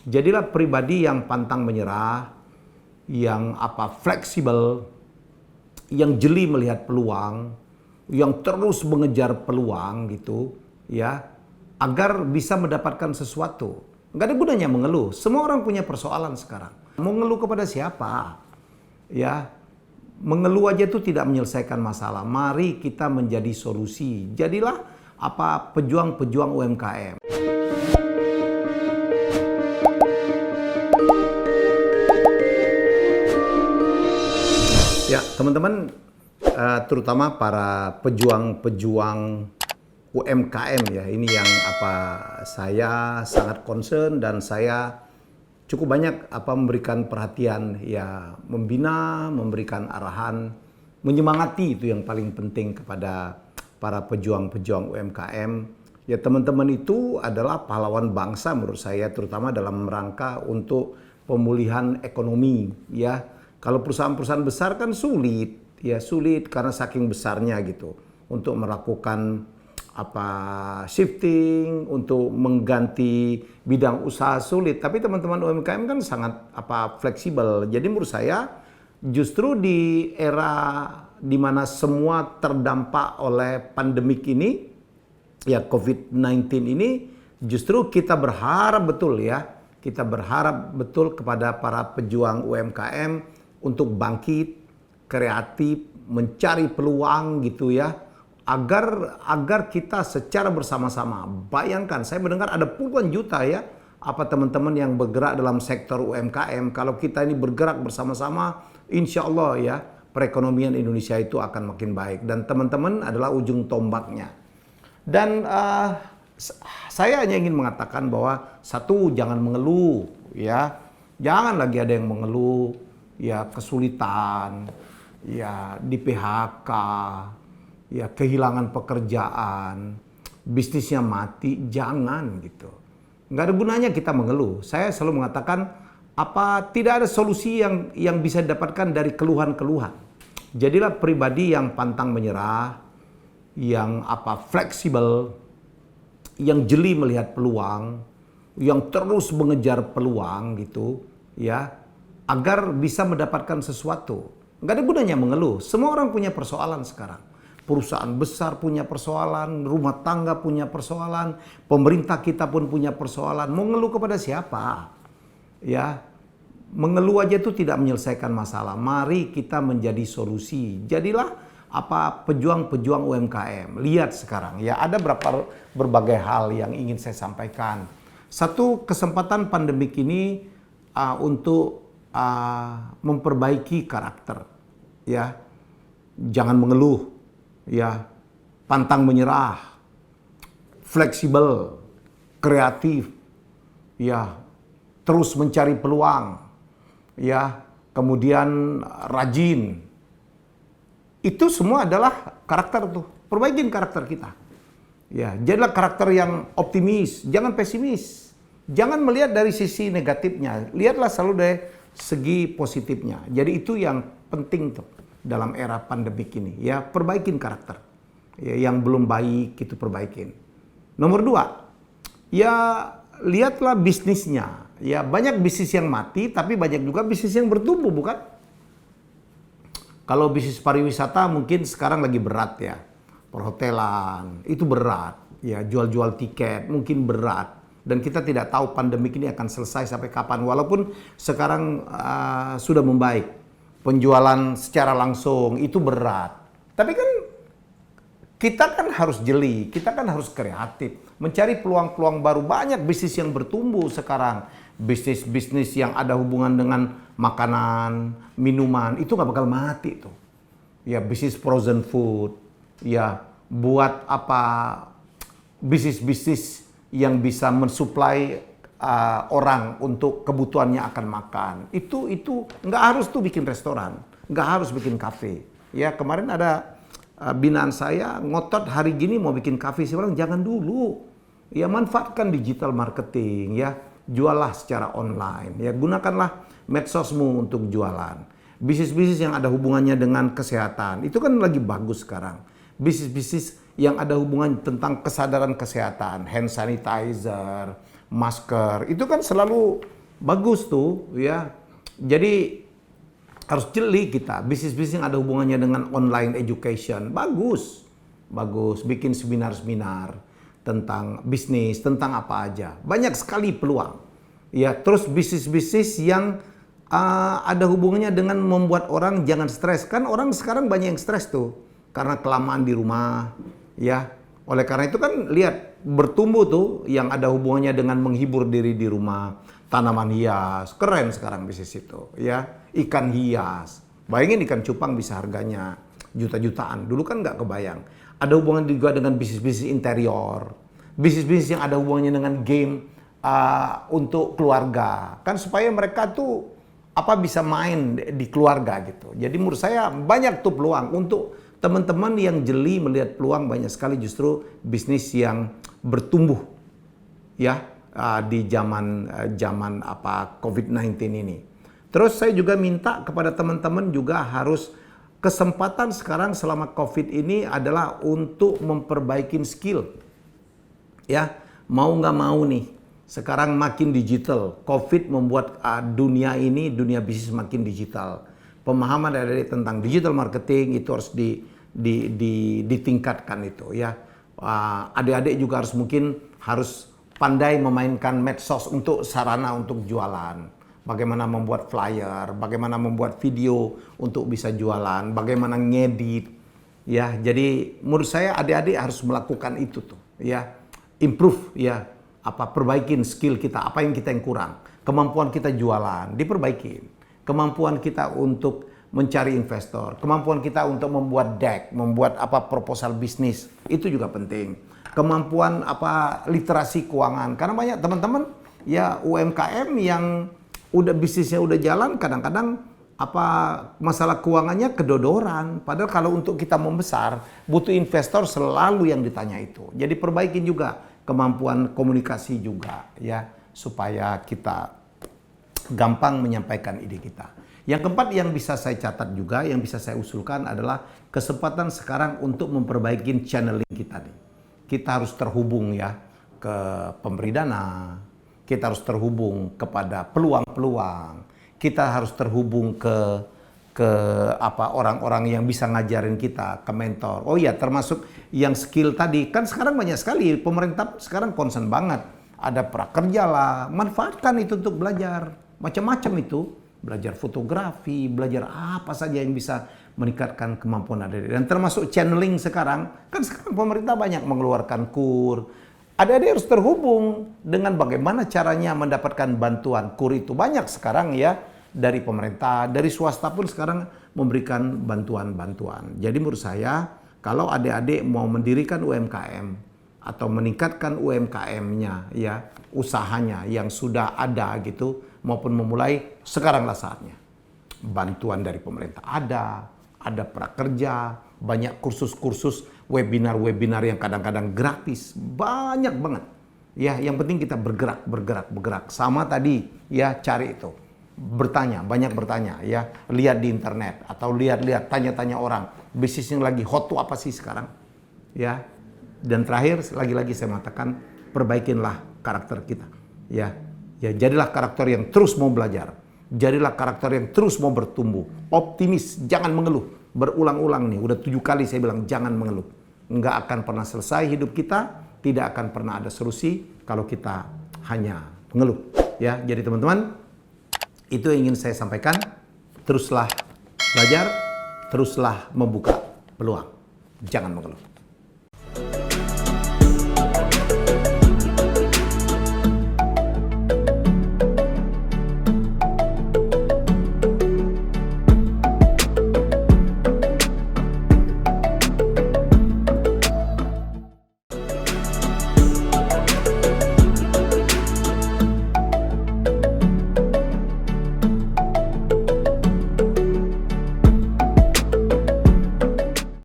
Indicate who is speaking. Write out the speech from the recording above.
Speaker 1: Jadilah pribadi yang pantang menyerah, yang fleksibel, yang jeli melihat peluang, yang terus mengejar peluang gitu, ya, agar bisa mendapatkan sesuatu. Nggak ada gunanya mengeluh. Semua orang punya persoalan sekarang. Mau ngeluh kepada siapa? Ya, mengeluh aja itu tidak menyelesaikan masalah. Mari kita menjadi solusi. Jadilah pejuang-pejuang UMKM. Ya, teman-teman, terutama para pejuang-pejuang UMKM ya, ini yang saya sangat concern dan saya cukup banyak memberikan perhatian ya, membina, memberikan arahan, menyemangati, itu yang paling penting kepada para pejuang-pejuang UMKM. Ya, teman-teman itu adalah pahlawan bangsa menurut saya, terutama dalam rangka untuk pemulihan ekonomi ya. Kalau perusahaan-perusahaan besar kan sulit karena saking besarnya gitu untuk melakukan shifting, untuk mengganti bidang usaha sulit. Tapi teman-teman UMKM kan sangat fleksibel. Jadi menurut saya justru di era di mana semua terdampak oleh pandemik ini, ya COVID-19 ini, justru kita berharap betul kepada para pejuang UMKM untuk bangkit, kreatif, mencari peluang gitu ya, agar kita secara bersama-sama. Bayangkan, saya mendengar ada puluhan juta ya, teman-teman yang bergerak dalam sektor UMKM. Kalau kita ini bergerak bersama-sama, insya Allah ya, perekonomian Indonesia itu akan makin baik. Dan teman-teman adalah ujung tombaknya. Dan saya hanya ingin mengatakan bahwa satu, jangan mengeluh ya, jangan lagi ada yang mengeluh ya, kesulitan, ya, di PHK, ya, kehilangan pekerjaan, bisnisnya mati, jangan gitu. Nggak ada gunanya kita mengeluh. Saya selalu mengatakan tidak ada solusi yang bisa didapatkan dari keluhan-keluhan. Jadilah pribadi yang pantang menyerah, yang fleksibel, yang jeli melihat peluang, yang terus mengejar peluang gitu ya, agar bisa mendapatkan sesuatu. Nggak ada gunanya mengeluh. Semua orang punya persoalan sekarang. Perusahaan besar punya persoalan, rumah tangga punya persoalan, pemerintah kita pun punya persoalan. Mau ngeluh kepada siapa? Ya, mengeluh aja itu tidak menyelesaikan masalah. Mari kita menjadi solusi. Jadilah pejuang-pejuang UMKM. Lihat sekarang ya, ada berbagai hal yang ingin saya sampaikan. Satu, kesempatan pandemik ini untuk memperbaiki karakter ya, jangan mengeluh ya, pantang menyerah, fleksibel, kreatif ya, terus mencari peluang ya, kemudian rajin. Itu semua adalah karakter tuh. Perbaikin karakter kita ya, jadilah karakter yang optimis, jangan pesimis. Jangan melihat dari sisi negatifnya, lihatlah selalu dari segi positifnya. Jadi itu yang penting tuh dalam era pandemik ini ya, perbaikin karakter ya, yang belum baik itu perbaikin. Nomor dua, ya lihatlah bisnisnya ya, banyak bisnis yang mati tapi banyak juga bisnis yang bertumbuh, bukan? Kalau bisnis pariwisata mungkin sekarang lagi berat ya, perhotelan itu berat ya, jual-jual tiket mungkin berat. Dan kita tidak tahu pandemik ini akan selesai sampai kapan. Walaupun sekarang sudah membaik. Penjualan secara langsung itu berat. Tapi kan kita kan harus jeli, kita kan harus kreatif. Mencari peluang-peluang baru. Banyak bisnis yang bertumbuh sekarang. Bisnis-bisnis yang ada hubungan dengan makanan, minuman. Itu nggak bakal mati tuh. Ya, bisnis frozen food. Ya, buat bisnis-bisnis yang bisa mensuplai orang untuk kebutuhannya akan makan. Itu nggak harus tuh bikin restoran, nggak harus bikin kafe. Ya, kemarin ada binaan saya ngotot hari gini mau bikin kafe, saya bilang jangan dulu. Ya, manfaatkan digital marketing ya, jualah secara online. Ya, gunakanlah medsosmu untuk jualan. Bisnis-bisnis yang ada hubungannya dengan kesehatan, itu kan lagi bagus sekarang. Bisnis-bisnis yang ada hubungan tentang kesadaran kesehatan, hand sanitizer, masker, itu kan selalu Bagus tuh ya. Jadi harus jeli kita. Bisnis-bisnis yang ada hubungannya dengan online education. Bagus. Bagus. Bikin seminar-seminar tentang bisnis, tentang apa aja. Banyak sekali peluang. Ya, terus bisnis-bisnis yang ada hubungannya dengan membuat orang jangan stres. Kan orang sekarang banyak yang stres tuh. Karena kelamaan di rumah. Ya. Oleh karena itu kan lihat bertumbuh tuh yang ada hubungannya dengan menghibur diri di rumah. Tanaman hias, keren sekarang bisnis itu, ya. Ikan hias, bayangin ikan cupang bisa harganya juta-jutaan. Dulu kan nggak kebayang. Ada hubungan juga dengan bisnis-bisnis interior, bisnis-bisnis yang ada hubungannya dengan game untuk keluarga, kan supaya mereka tuh bisa main di keluarga gitu. Jadi menurut saya banyak tuh peluang untuk teman-teman yang jeli melihat peluang, banyak sekali justru bisnis yang bertumbuh, ya. Di zaman COVID-19 ini. Terus saya juga minta kepada teman-teman juga harus kesempatan sekarang selama COVID ini adalah untuk memperbaiki skill. Ya, mau nggak mau nih, sekarang makin digital. COVID membuat dunia bisnis makin digital. Pemahaman dari tentang digital marketing itu harus ditingkatkan itu ya. Adik-adik juga harus pandai memainkan medsos untuk sarana untuk jualan. Bagaimana membuat flyer, bagaimana membuat video untuk bisa jualan, bagaimana ngedit. Ya, jadi menurut saya adik-adik harus melakukan itu tuh, ya. Improve ya, perbaikin skill kita, apa yang kita yang kurang. Kemampuan kita jualan, diperbaikin. Kemampuan kita untuk mencari investor, kemampuan kita untuk membuat deck, membuat proposal bisnis, itu juga penting. Kemampuan literasi keuangan, karena banyak teman-teman ya UMKM yang bisnisnya udah jalan, kadang-kadang masalah keuangannya kedodoran. Padahal kalau untuk kita membesar butuh investor, selalu yang ditanya itu. Jadi perbaikin juga kemampuan komunikasi juga ya, supaya kita gampang menyampaikan ide kita. Yang keempat yang bisa saya catat juga, yang bisa saya usulkan adalah kesempatan sekarang untuk memperbaiki channeling kita nih. Kita harus terhubung ya ke pemberi dana, kita harus terhubung kepada peluang-peluang, kita harus terhubung ke orang-orang yang bisa ngajarin kita, ke mentor. Oh iya, termasuk yang skill tadi. Kan sekarang banyak sekali, pemerintah sekarang concern banget. Ada prakerja lah, manfaatkan itu untuk belajar. Macam-macam itu. Belajar fotografi, belajar apa saja yang bisa meningkatkan kemampuan adik-adik. Dan termasuk channeling sekarang, kan sekarang pemerintah banyak mengeluarkan kur. Adik-adik harus terhubung dengan bagaimana caranya mendapatkan bantuan. Kur itu banyak sekarang ya, dari pemerintah, dari swasta pun sekarang memberikan bantuan-bantuan. Jadi menurut saya, kalau adik-adik mau mendirikan UMKM atau meningkatkan UMKM-nya ya, usahanya yang sudah ada gitu, maupun memulai, sekaranglah saatnya. Bantuan dari pemerintah ada prakerja, banyak kursus-kursus, webinar-webinar yang kadang-kadang gratis, banyak banget. Ya, yang penting kita bergerak. Sama tadi, ya cari itu. Banyak bertanya, ya. Lihat di internet, atau lihat, tanya-tanya orang. Bisnis yang lagi hot tuh apa sih sekarang? Ya. Dan terakhir, lagi-lagi saya mengatakan, perbaikinlah karakter kita. Ya, jadilah karakter yang terus mau belajar. Jadilah karakter yang terus mau bertumbuh. Optimis, jangan mengeluh. Berulang-ulang nih, udah 7 kali saya bilang jangan mengeluh. Nggak akan pernah selesai hidup kita, tidak akan pernah ada solusi kalau kita hanya mengeluh. Ya, jadi teman-teman, itu yang ingin saya sampaikan. Teruslah belajar, teruslah membuka peluang. Jangan mengeluh.